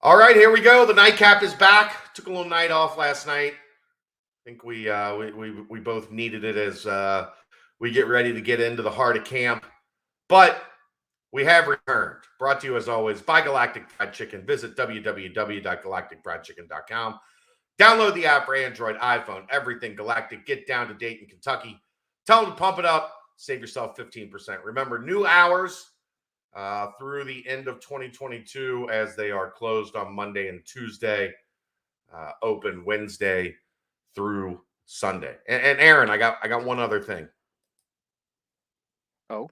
All right, here we go. The nightcap is back. Took a little night off last night. I think we both needed it as we get ready to get into the heart of camp. But we have returned. Brought to you as always by Galactic Fried Chicken. Visit www.galacticfriedchicken.com. Download the app for Android, iPhone, everything Galactic. Get down to Dayton, Kentucky. Tell them to pump it up. Save yourself 15%. Remember, new hours through the end of 2022 as they are closed on Monday and Tuesday, open Wednesday through Sunday. And Aaron, I got one other thing. Oh,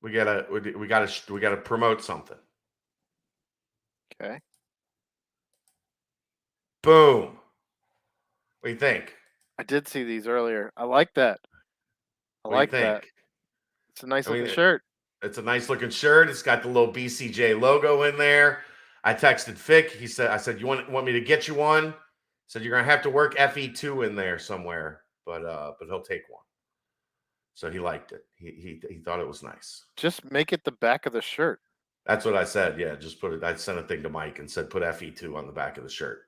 we gotta promote something. Okay. Boom. What do you think? I did see these earlier. I like that. I like that. It's a nice looking shirt. It's a nice looking shirt. It's got the little BCJ logo in there. I texted Fick. I said, you want me to get you one? He said, you're gonna have to work FE2 in there somewhere, but he'll take one. So he liked it. He thought it was nice. Just make it the back of the shirt. That's what I said. Yeah, just put it. I sent a thing to Mike and said put FE2 on the back of the shirt.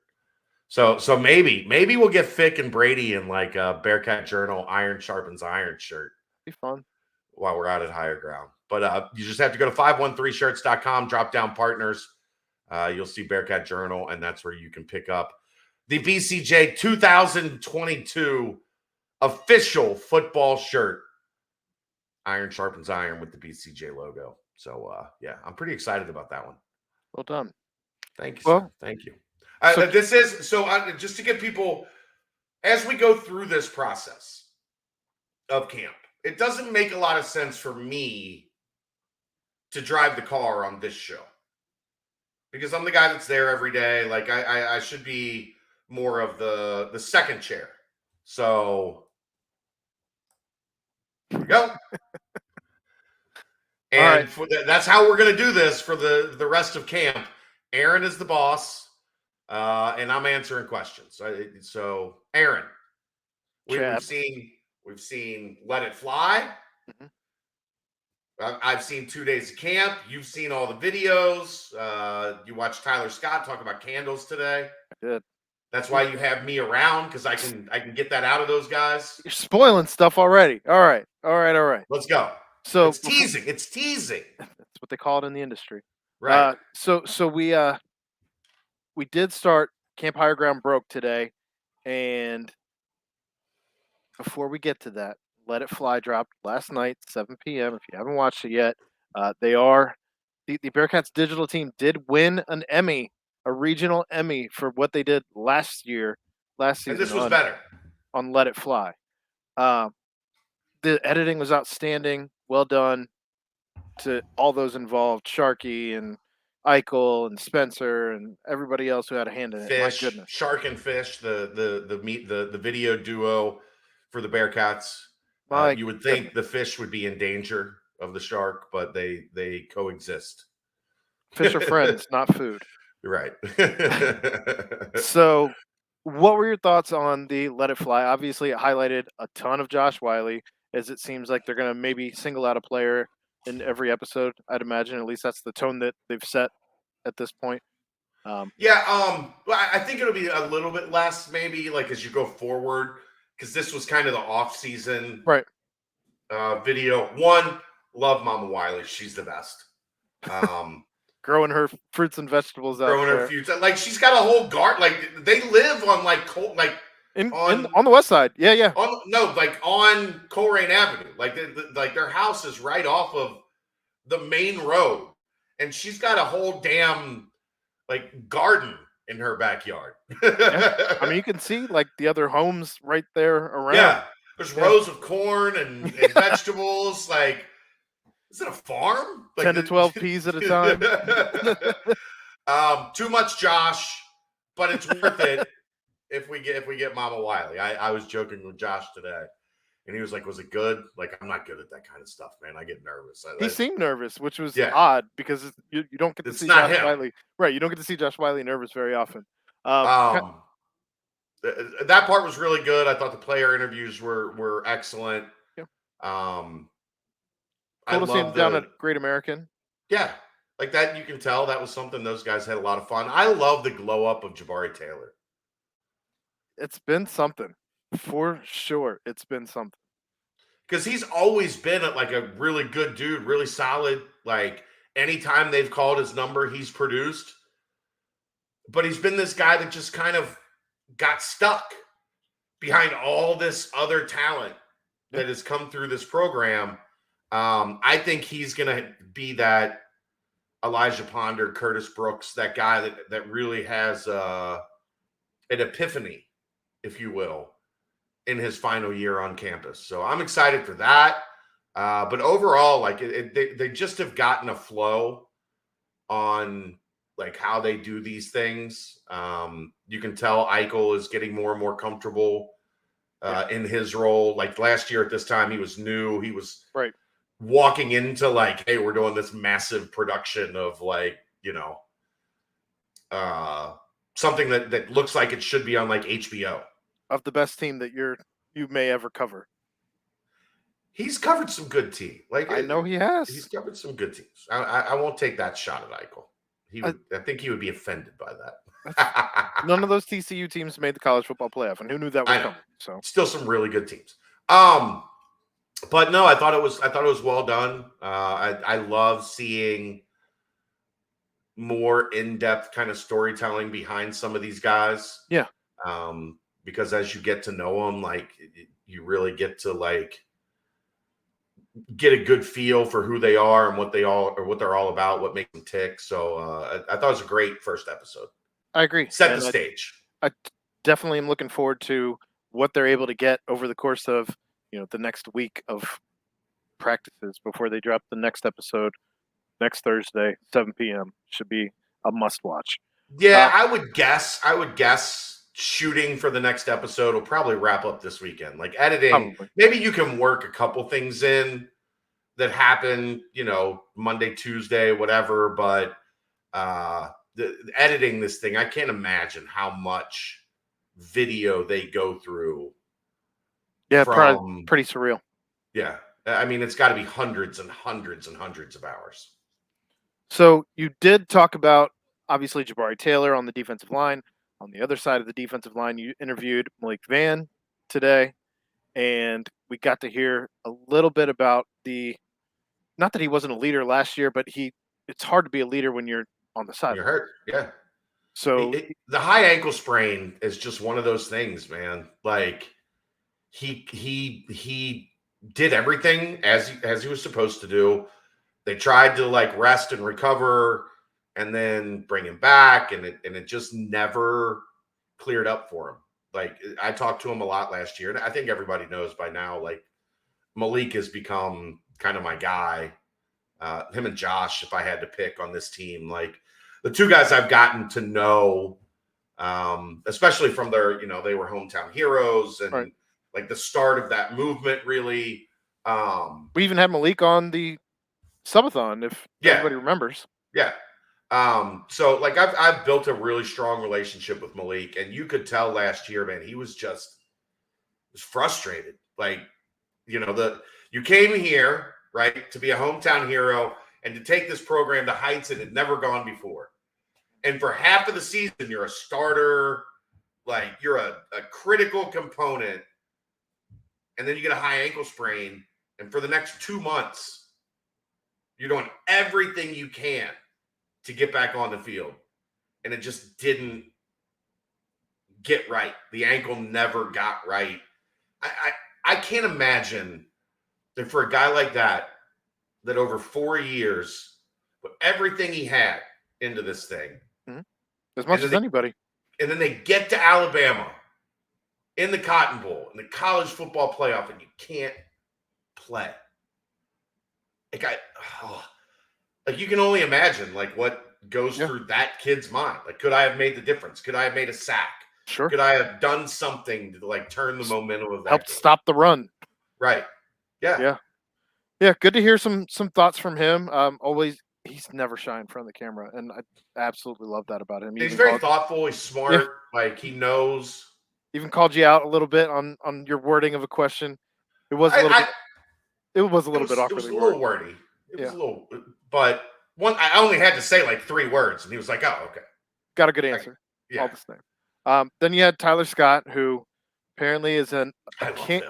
So maybe we'll get Fick and Brady in like a Bearcat Journal Iron Sharpens Iron shirt. Be fun. While we're out at higher ground. But you just have to go to 513shirts.com, drop down partners. You'll see Bearcat Journal, and that's where you can pick up the BCJ 2022 official football shirt. Iron sharpens iron with the BCJ logo. So, yeah, I'm pretty excited about that one. Well done. Thank you, sir. Thank you. Just to get people, as we go through this process of camp, it doesn't make a lot of sense for me to drive the car on this show because I'm the guy that's there every day. Like I should be more of the second chair. So here we go. And that's how we're going to do this for the rest of camp. Aaron is the boss, and I'm answering questions. So Aaron, We've seen Let It Fly. Mm-hmm. I've seen 2 days of camp. You've seen all the videos. You watched Tyler Scott talk about candles today. I did. That's why you have me around, because I can get that out of those guys. You're spoiling stuff already. All right. Let's go. So it's teasing. It's teasing. That's what they call it in the industry. Right. So we did start Camp Higher Ground broke today, and before we get to that, Let It Fly dropped last night, 7 p.m. If you haven't watched it yet, the Bearcats digital team did win an Emmy, a regional Emmy for what they did last season. And this was better on Let It Fly. The editing was outstanding. Well done to all those involved, Sharky and Eichel and Spencer and everybody else who had a hand in it. My goodness. Shark and Fish, the video duo for the Bearcats. You would think the fish would be in danger of the shark, but they coexist. Fish are friends, not food. You're right. So, what were your thoughts on the Let It Fly? Obviously, it highlighted a ton of Josh Wiley, as it seems like they're going to maybe single out a player in every episode. I'd imagine. At least that's the tone that they've set at this point. I think it'll be a little bit less, maybe, like as you go forward. Because this was kind of the off-season video. One, love Mama Wiley. She's the best. Growing her fruits and vegetables out there. Her fruits. Like, she's got a whole garden. Like, they live on, like, on the west side. Yeah. On Coleraine Avenue. Like their house is right off of the main road. And she's got a whole damn, like, garden in her backyard. Yeah. I mean, you can see like the other homes right there around. Yeah, there's rows of corn and vegetables. Like, is it a farm? Like 10 to 12 peas at a time. Too much Josh, but it's worth it if we get Mama Wiley. I was joking with Josh today, and he was like, "Was it good?" Like, I'm not good at that kind of stuff, man. I get nervous. He seemed nervous, which was odd because you don't get to see Josh Wiley. Right, you don't get to see Josh Wiley nervous very often. That part was really good. I thought the player interviews were excellent. Yeah. Cool to see him down at Great American. Yeah. Like that, you can tell that was something those guys had a lot of fun. I love the glow up of Jabari Taylor. It's been something. For sure, it's been something. Because he's always been like a really good dude, really solid. Like anytime they've called his number, he's produced. But he's been this guy that just kind of got stuck behind all this other talent that has come through this program. I think he's going to be that Elijah Ponder, Curtis Brooks, that guy that really has an epiphany, if you will, in his final year on campus. So I'm excited for that. But overall, like they just have gotten a flow on like how they do these things. You can tell Eichel is getting more and more comfortable in his role. Like last year at this time, he was new. He was walking into like, hey, we're doing this massive production of like, something that looks like it should be on like HBO. Of the best team that you may ever cover. He's covered some good teams. Like I know he has. He's covered some good teams. I won't take that shot at Eichel. I think he would be offended by that. None of those TCU teams made the college football playoff, and who knew that was coming? So still some really good teams. But no, I thought it was well done. I love seeing more in-depth kind of storytelling behind some of these guys. Yeah. Because as you get to know them, like you really get to like get a good feel for who they are and what they're all about, what makes them tick. So I thought it was a great first episode. I agree. Set the stage. I definitely am looking forward to what they're able to get over the course of the next week of practices before they drop the next episode next Thursday, 7 p.m. Should be a must watch. Yeah, I would guess shooting for the next episode will probably wrap up this weekend. Like editing, maybe you can work a couple things in that happen, Monday, Tuesday, whatever. But editing this thing, I can't imagine how much video they go through. Yeah, pretty surreal. Yeah. I mean, it's got to be hundreds and hundreds and hundreds of hours. So you did talk about, obviously, Jabari Taylor on the defensive line. On the other side of the defensive line, you interviewed Malik Vann today, and we got to hear a little bit about not that he wasn't a leader last year, but it's hard to be a leader when you're on the side. You're hurt, yeah. So the high ankle sprain is just one of those things, man. Like he did everything as he was supposed to do. They tried to like rest and recover and then bring him back, and it just never cleared up for him. Like I talked to him a lot last year, and I think everybody knows by now, like Malik has become kind of my guy. Him and Josh, if I had to pick on this team, like the two guys I've gotten to know, especially from their, they were hometown heroes and like the start of that movement really. We even had Malik on the subathon, if everybody remembers. Yeah. So like I've built a really strong relationship with Malik, and you could tell last year, man, he was frustrated. Like, you came here, right, to be a hometown hero and to take this program to heights it had never gone before. And for half of the season, you're a starter, like you're a critical component. And then you get a high ankle sprain. And for the next 2 months, you're doing everything you can to get back on the field. And it just didn't get right. The ankle never got right. I can't imagine that for a guy like that over 4 years, put everything he had into this thing. Mm-hmm. As much as anybody. And then they get to Alabama in the Cotton Bowl, in the college football playoff, and you can't play. Like you can only imagine like what goes through that kid's mind. Like, could I have made the difference? Could I have made a sack? Sure. Could I have done something to like turn the momentum of that? Help stop the run. Right. Yeah. Yeah. Good to hear some thoughts from him. He's never shy in front of the camera, and I absolutely love that about him. He's very thoughtful. He's smart. Yeah. Like he knows. Even called you out a little bit on your wording of a question. It was a little bit. It was a little bit awkwardly wordy. It was a little, but I only had to say like 3 words, and he was like, "Oh, okay." Got a good answer. Yeah. All the same. Then you had Tyler Scott, who apparently is a I love him.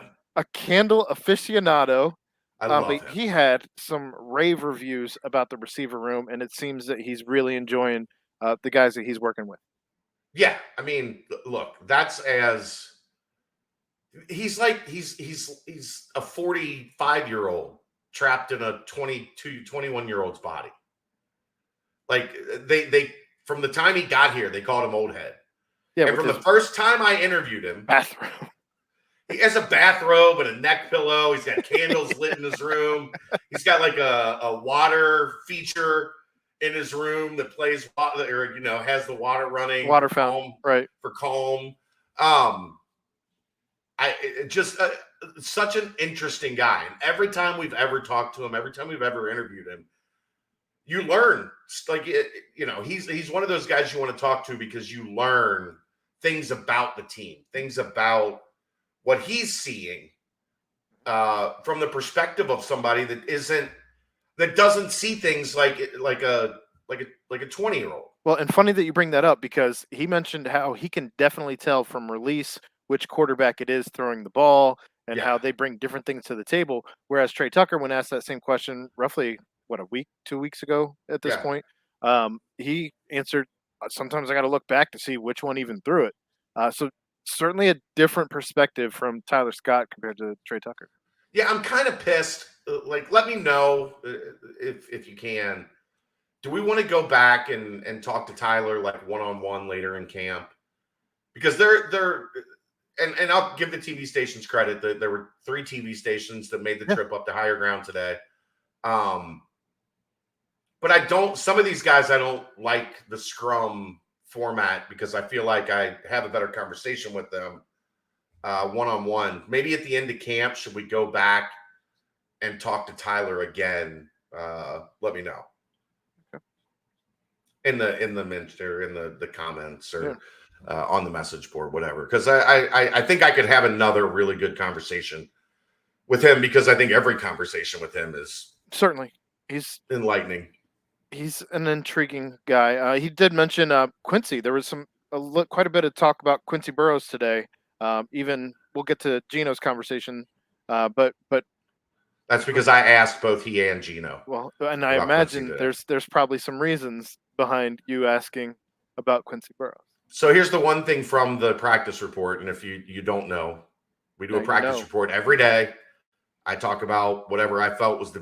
candle aficionado. I love But him. he had some rave reviews about the receiver room, and it seems that he's really enjoying the guys that he's working with. Yeah, I mean, look, he's a 45-year-old trapped in a 21-year-old's body. Like they from the time he got here, they called him old head. Yeah, and from the first time I interviewed him, bathroom. He has a bathrobe and a neck pillow. He's got candles lit in his room. He's got like a water feature in his room that plays water, or has the water running. Water fountain, right? For calm. Such an interesting guy. And every time we've ever talked to him, every time we've ever interviewed him, you learn. Like he's one of those guys you want to talk to because you learn things about the team, things about what he's seeing from the perspective of somebody that doesn't see things like a 20-year-old. Well, and funny that you bring that up because he mentioned how he can definitely tell from release which quarterback it is throwing the ball and how they bring different things to the table. Whereas Trey Tucker, when asked that same question roughly, 2 weeks ago at this point, he answered, sometimes I got to look back to see which one even threw it. So certainly a different perspective from Tyler Scott compared to Trey Tucker. Yeah, I'm kind of pissed. Like, let me know if you can. Do we want to go back and talk to Tyler like one-on-one later in camp? Because they're and I'll give the TV stations credit. There were 3 TV stations that made the trip up to higher ground today. But some of these guys, I don't like the scrum format because I feel like I have a better conversation with them one-on-one. Maybe at the end of camp, should we go back and talk to Tyler again? Let me know in the comments or on the message board, whatever. Because I think I could have another really good conversation with him because I think every conversation with him is certainly he's enlightening. He's an intriguing guy. He did mention Quincy. There was quite a bit of talk about Quincy Burroughs today. Even we'll get to GIno's conversation, but that's because I asked both he and GIno. Well, and I imagine there's probably some reasons behind you asking about Quincy Burroughs. So here's the one thing from the practice report, and if you don't know, we do a practice report every day. I talk about whatever I felt was the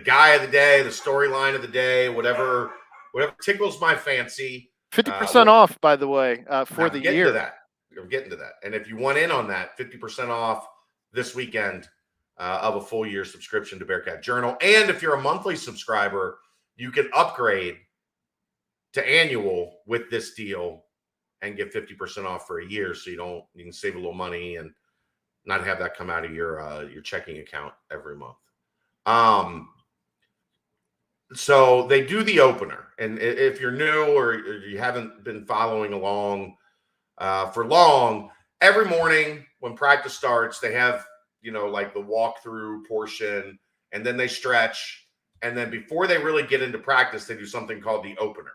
guy of the day, the storyline of the day, whatever tickles my fancy. 50% off, by the way, for the year. I'm getting to that. And if you want in on that, 50% off this weekend of a full year subscription to Bearcat Journal. And if you're a monthly subscriber, you can upgrade to annual with this deal and get 50% off for a year. So you can save a little money and not have that come out of your checking account every month. So they do the opener. And if you're new or you haven't been following along for long, every morning when practice starts, they have, like the walkthrough portion, and then they stretch. And then before they really get into practice, they do something called the opener.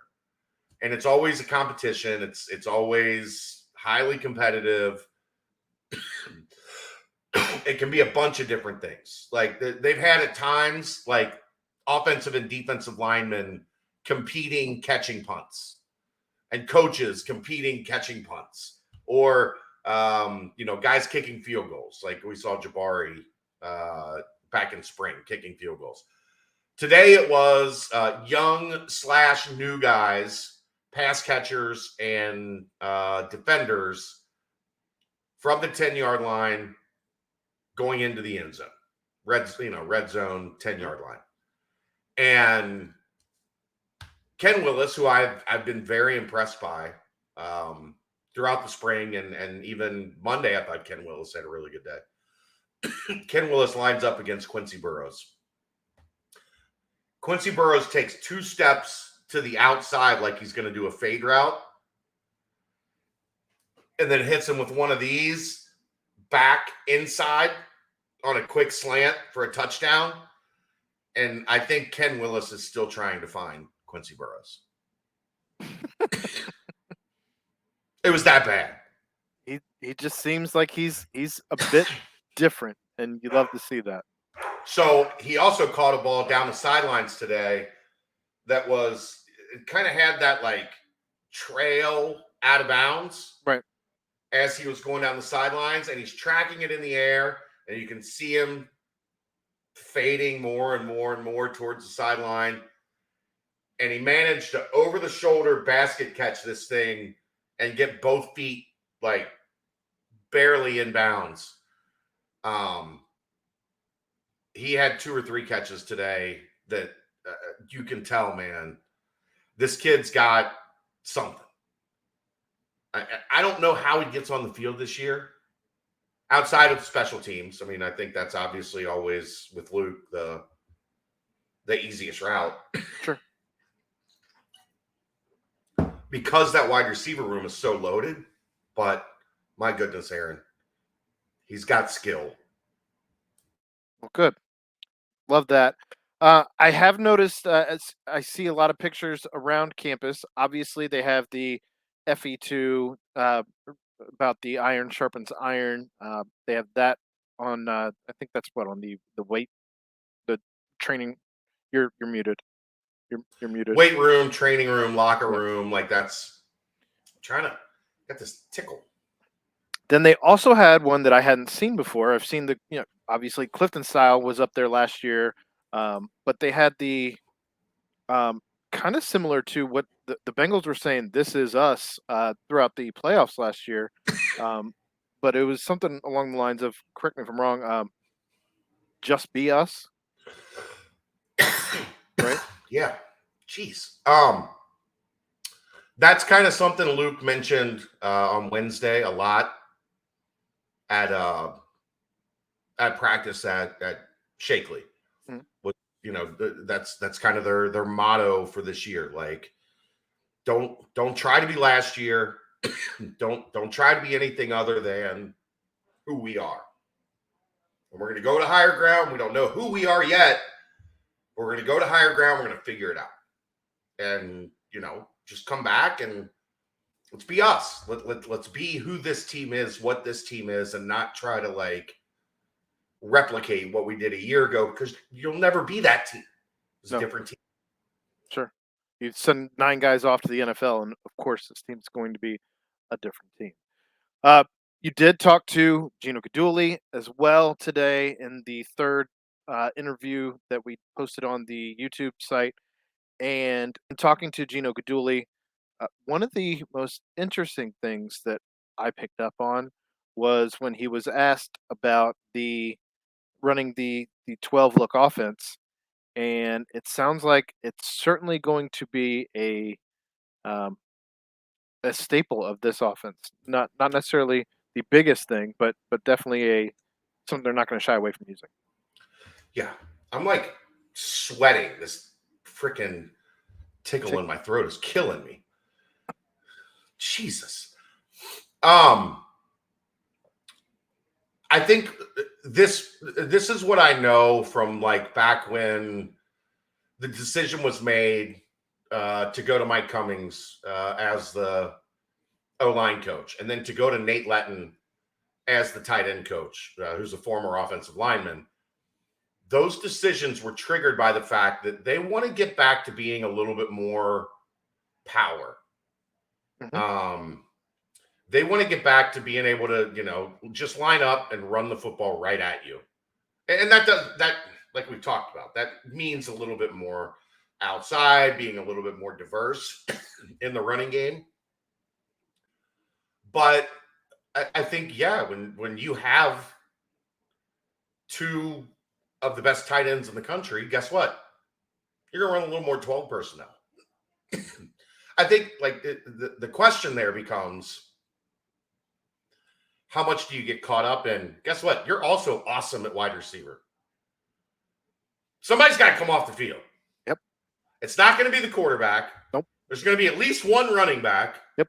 And it's always a competition. It's always highly competitive. It can be a bunch of different things. Like they've had at times like offensive and defensive linemen competing catching punts and coaches competing catching punts, or guys kicking field goals. Like we saw Jabari back in spring kicking field goals. Today it was young/new guys, pass catchers and defenders from the 10-yard line going into the end zone, red zone, 10-yard line. And Ken Willis, who I've been very impressed by throughout the spring and even Monday, I thought Ken Willis had a really good day. Ken Willis lines up against Quincy Burroughs. Quincy Burroughs takes 2 steps to the outside like he's going to do a fade route, and then hits him with one of these back inside on a quick slant for a touchdown. And I think Ken Willis is still trying to find Quincy Burroughs. It was that bad. He just seems like he's a bit different, and you love to see that. So he also caught a ball down the sidelines today that was, it kind of had that like trail out of bounds. Right. As he was going down the sidelines, and he's tracking it in the air, and you can see him fading more and more and more towards the sideline. And he managed to over the shoulder basket catch this thing and get both feet like barely in bounds. He had 2 or 3 catches today that you can tell, man, this kid's got something. I don't know how he gets on the field this year outside of special teams. I mean, I think that's obviously always with Luke the easiest route. Sure. Because that wide receiver room is so loaded, but my goodness, Aaron, he's got skill. Well, good. Love that. I have noticed as I see a lot of pictures around campus. Obviously, they have the FE2 about the iron sharpens iron. They have that on. I think that's what on the weight, the training. You're muted. You're muted. Weight room, training room, locker room, like that's I'm trying to get this tickle. Then they also had one that I hadn't seen before. I've seen the, obviously Clifton Style was up there last year, but they had the kind of similar to what the Bengals were saying, "This is us" throughout the playoffs last year, but it was something along the lines of, correct me if I'm wrong, "Just be us." Right? Yeah. Jeez. That's kind of something Luke mentioned on Wednesday a lot at practice at Shakely. Mm-hmm. That's kind of their motto for this year. Like, don't try to be last year. don't try to be anything other than who we are. And we're going to go to higher ground. We don't know who we are yet. We're going to go to higher ground. We're going to figure it out. And, just come back and let's be us. Let's be who this team is, what this team is, and not try to like replicate what we did a year ago, because you'll never be that team. It's a different team. Sure. You send 9 guys off to the NFL, and of course this team's going to be a different team. You did talk to GIno Guidugli as well today in the third interview that we posted on the YouTube site. And talking to GIno Guidugli, one of the most interesting things that I picked up on was when he was asked about running the 12 look offense, and it sounds like it's certainly going to be a staple of this offense. Not necessarily the biggest thing, but definitely something they're not going to shy away from using. Yeah, I'm like sweating. This freaking tickle in my throat is killing me. Jesus. I think this is what I know from like back when the decision was made to go to Mike Cummings as the O-line coach, and then to go to Nate Letton as the tight end coach, who's a former offensive lineman. Those decisions were triggered by the fact that they want to get back to being a little bit more power. Mm-hmm. They want to get back to being able to, just line up and run the football right at you. And that like we've talked about, that means a little bit more outside, being a little bit more diverse in the running game. But I think, when you have 2 of the best tight ends in the country, guess what? You're going to run a little more 12 personnel. I think like the question there becomes, how much do you get caught up in? Guess what? You're also awesome at wide receiver. Somebody's got to come off the field. Yep. It's not going to be the quarterback. Nope. There's going to be at least 1 running back. Yep.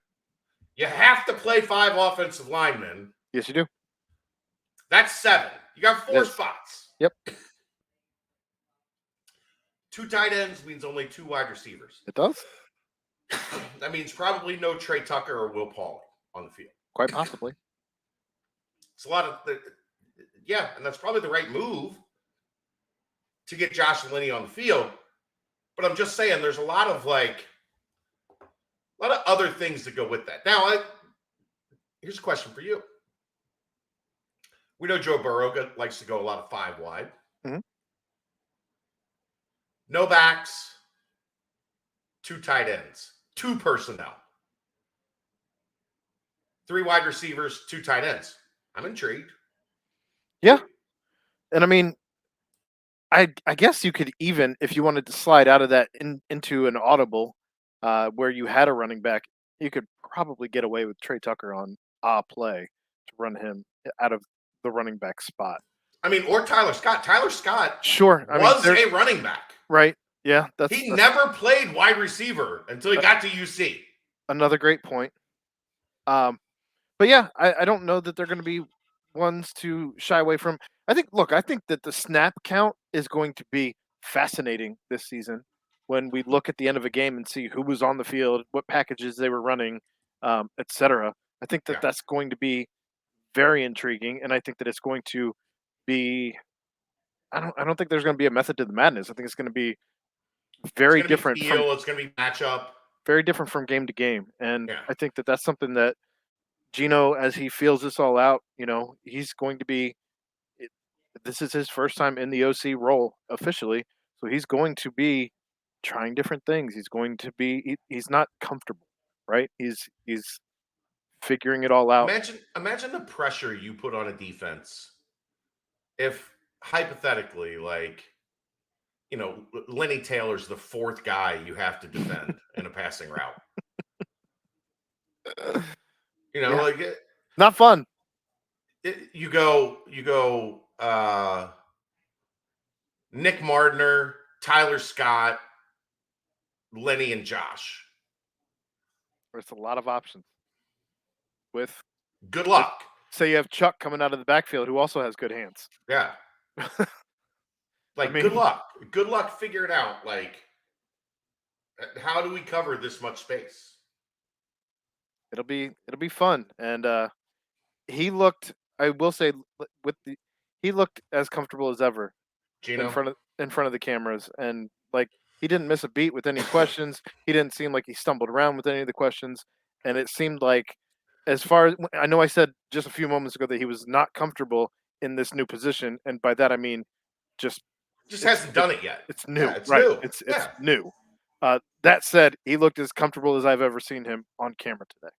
You have to play 5 offensive linemen. Yes, you do. That's 7. You got 4 spots. Yep. 2 tight ends means only 2 wide receivers. It does. That means probably no Trey Tucker or Will Pauling on the field. Quite possibly. It's a lot of, yeah, and that's probably the right move to get Josh Linney on the field. But I'm just saying, there's a lot of other things that go with that. Now, here's a question for you. We know Joe Burrow likes to go a lot of 5 wide. Mm-hmm. No backs, 2 tight ends, 2 personnel, 3 wide receivers, 2 tight ends. I'm intrigued. Yeah. And I mean, I guess you could even, if you wanted to slide out of that into an audible where you had a running back, you could probably get away with Trey Tucker on a play to run him out of the running back spot. I mean, or Tyler Scott. Tyler Scott sure was a running back. Right. Yeah. He never played wide receiver until he got to UC. Another great point. But yeah, I don't know that they're going to be ones to shy away from. I think that the snap count is going to be fascinating this season when we look at the end of a game and see who was on the field, what packages they were running, etc. I think that that's going to be very intriguing, and I think that it's going to be. I don't think there's going to be a method to the madness. I think it's going to be very different. It's going to be matchup. Very different from game to game, and I think that that's something that GIno, as he feels this all out, he's going to be. This is his first time in the OC role officially, so he's going to be trying different things. He's going to be. He's not comfortable, right? He's figuring it all out. Imagine the pressure you put on a defense if hypothetically, Lenny Taylor's the 4th guy you have to defend in a passing route. Not fun. You go Nick Mardner, Tyler Scott, Lenny, and Josh. There's a lot of options. With good luck. Say you have Chuck coming out of the backfield who also has good hands. Yeah. Good luck. Good luck figuring out, how do we cover this much space? It'll be fun. And he looked, I will say, he looked as comfortable as ever GIno? in front of the cameras, and he didn't miss a beat with any questions. He didn't seem like he stumbled around with any of the questions, and it seemed like, as far as I know, I said just a few moments ago that he was not comfortable in this new position, and by that I mean just hasn't done it yet. It's new, it's right? New. It's new. That said, he looked as comfortable as I've ever seen him on camera today.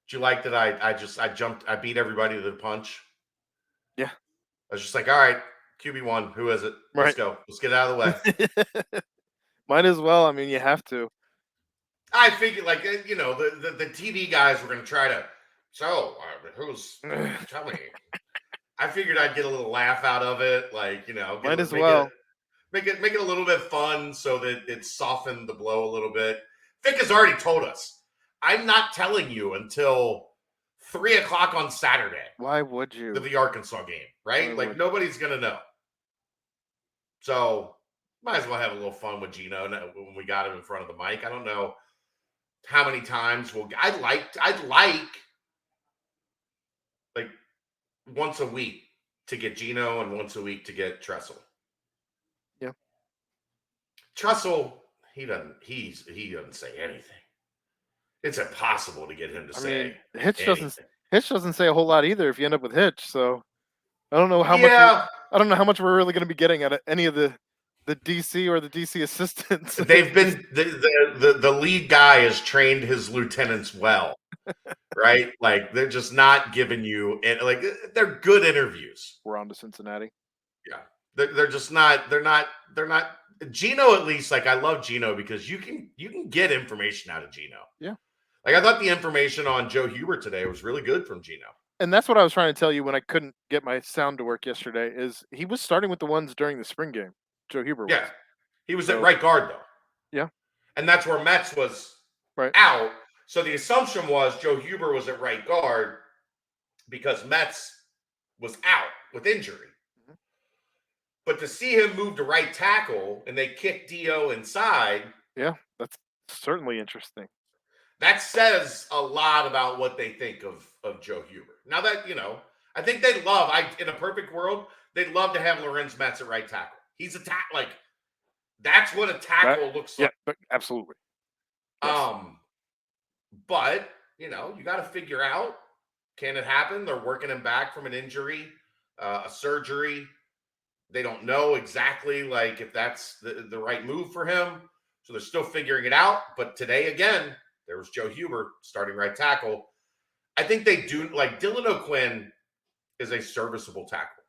Do you like that I beat everybody to the punch? Yeah. I was just like, all right, QB1, who is it? Let's go. Let's get out of the way. Might as well. I mean, you have to. I figured, the TV guys were going to try to, who's, tell me. I figured I'd get a little laugh out of it, might as well. Make it a little bit fun so that it softened the blow a little bit. Vic has already told us, I'm not telling you until 3:00 on Saturday. Why would you? To the Arkansas game, right? Nobody's going to know. So might as well have a little fun with GIno when we got him in front of the mic. I don't know how many times I'd like once a week to get GIno and once a week to get Tressel. Yeah. Tressel, he doesn't say anything. It's impossible to get him to say anything. Hitch doesn't say a whole lot either if you end up with Hitch, so I don't know how much we're really going to be getting out of any of the DC or the DC assistants. They've been the lead guy has trained his lieutenants well, right? They're just not giving you they're good interviews. We're on to Cincinnati. Yeah, they're just not. They're not. GIno, at least, I love GIno because you can get information out of GIno. Yeah, I thought the information on Joe Huber today was really good from GIno. And that's what I was trying to tell you when I couldn't get my sound to work yesterday. Is he was starting with the ones during the spring game? Joe Huber was. Yeah, he was at right guard though. Yeah, and that's where Metz was out. So the assumption was Joe Huber was at right guard because Metz was out with injury. But to see him move to right tackle and they kick Dio inside, yeah, that's certainly interesting. that says a lot about what they think of Joe Huber. Now that, I think they'd love, in a perfect world, they'd love to have Lorenz Metz at right tackle. He's that's what a tackle looks like. Yeah, absolutely. Yes. But, you got to figure out, can it happen? They're working him back from an injury, a surgery. They don't know exactly if that's the right move for him. So they're still figuring it out. But today, again, there was Joe Huber starting right tackle. I think they do, Dylan O'Quinn is a serviceable tackle.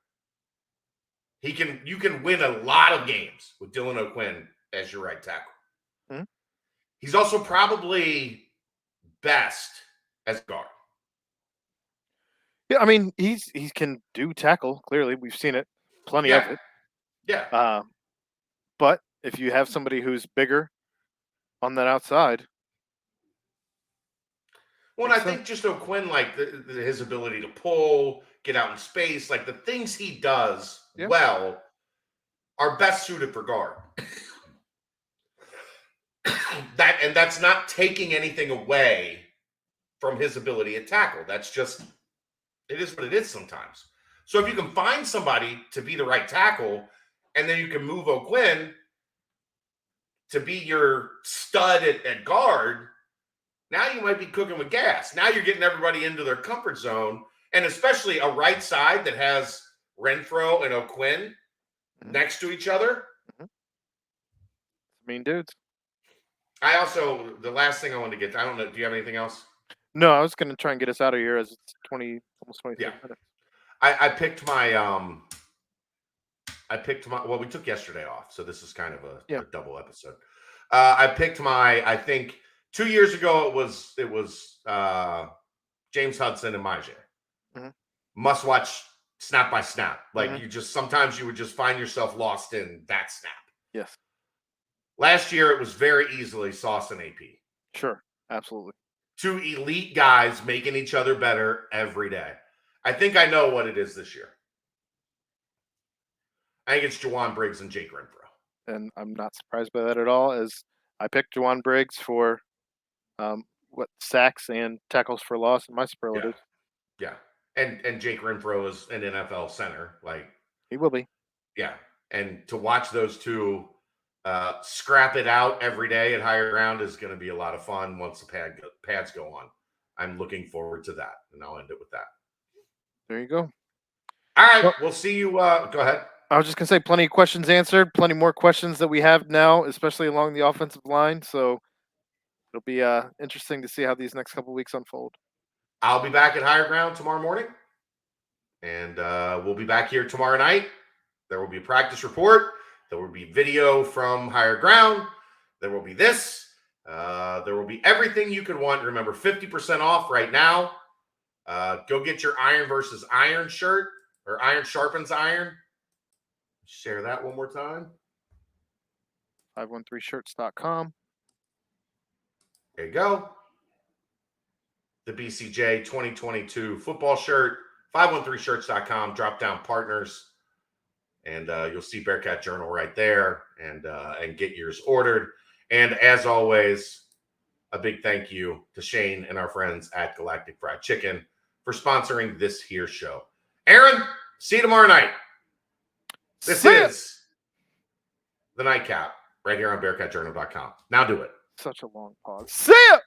You can win a lot of games with Dylan O'Quinn as your right tackle. Mm-hmm. He's also probably best as guard. Yeah, I mean, he can do tackle. Clearly, we've seen it, plenty of it. Yeah. But if you have somebody who's bigger on that outside, well, I think just O'Quinn, his ability to pull, get out in space, the things he does well, are best suited for guard. That's not taking anything away from his ability at tackle. That's just, it is what it is sometimes. So if you can find somebody to be the right tackle, and then you can move O'Quinn to be your stud at guard, now you might be cooking with gas. Now you're getting everybody into their comfort zone, and especially a right side that has Renfro and O'Quinn next to each other. Mean dudes. The last thing I wanted to get to, I don't know, do you have anything else? No, I was going to try and get us out of here as it's almost 23 minutes. I picked my, well, we took yesterday off, so this is kind of a double episode. I picked I think 2 years ago it was James Hudson and Majay. Mm-hmm. Must watch snap by snap. Sometimes you would just find yourself lost in that snap. Yes. Last year it was very easily Sauce and AP. Sure, absolutely. Two elite guys making each other better every day. I think I know what it is this year. I think it's Jowon, Briggs, and Jake Renfro. And I'm not surprised by that at all, as I picked Jowon Briggs for sacks and tackles for loss in my superlatives. Yeah. And Jake Renfro is an NFL center. He will be. Yeah. And to watch those two scrap it out every day at higher ground is going to be a lot of fun once the pads go on. I'm looking forward to that, and I'll end it with that. There you go. All right, we'll see you. Go ahead. I was just going to say, plenty of questions answered, plenty more questions that we have now, especially along the offensive line. So it'll be interesting to see how these next couple of weeks unfold. I'll be back at higher ground tomorrow morning, and we'll be back here tomorrow night. There will be a practice report. There will be video from higher ground. There will be this. There will be everything you could want. Remember, 50% off right now. Go get your Iron versus Iron shirt, or Iron sharpens iron. Share that one more time. 513shirts.com. There you go. The BCJ 2022 football shirt. 513shirts.com. Drop down partners. And you'll see Bearcat Journal right there, and get yours ordered. And as always, a big thank you to Shane and our friends at Galactic Fried Chicken for sponsoring this here show. Aaron, see you tomorrow night. This is the Nightcap right here on BearcatJournal.com. Now do it. Such a long pause. See ya!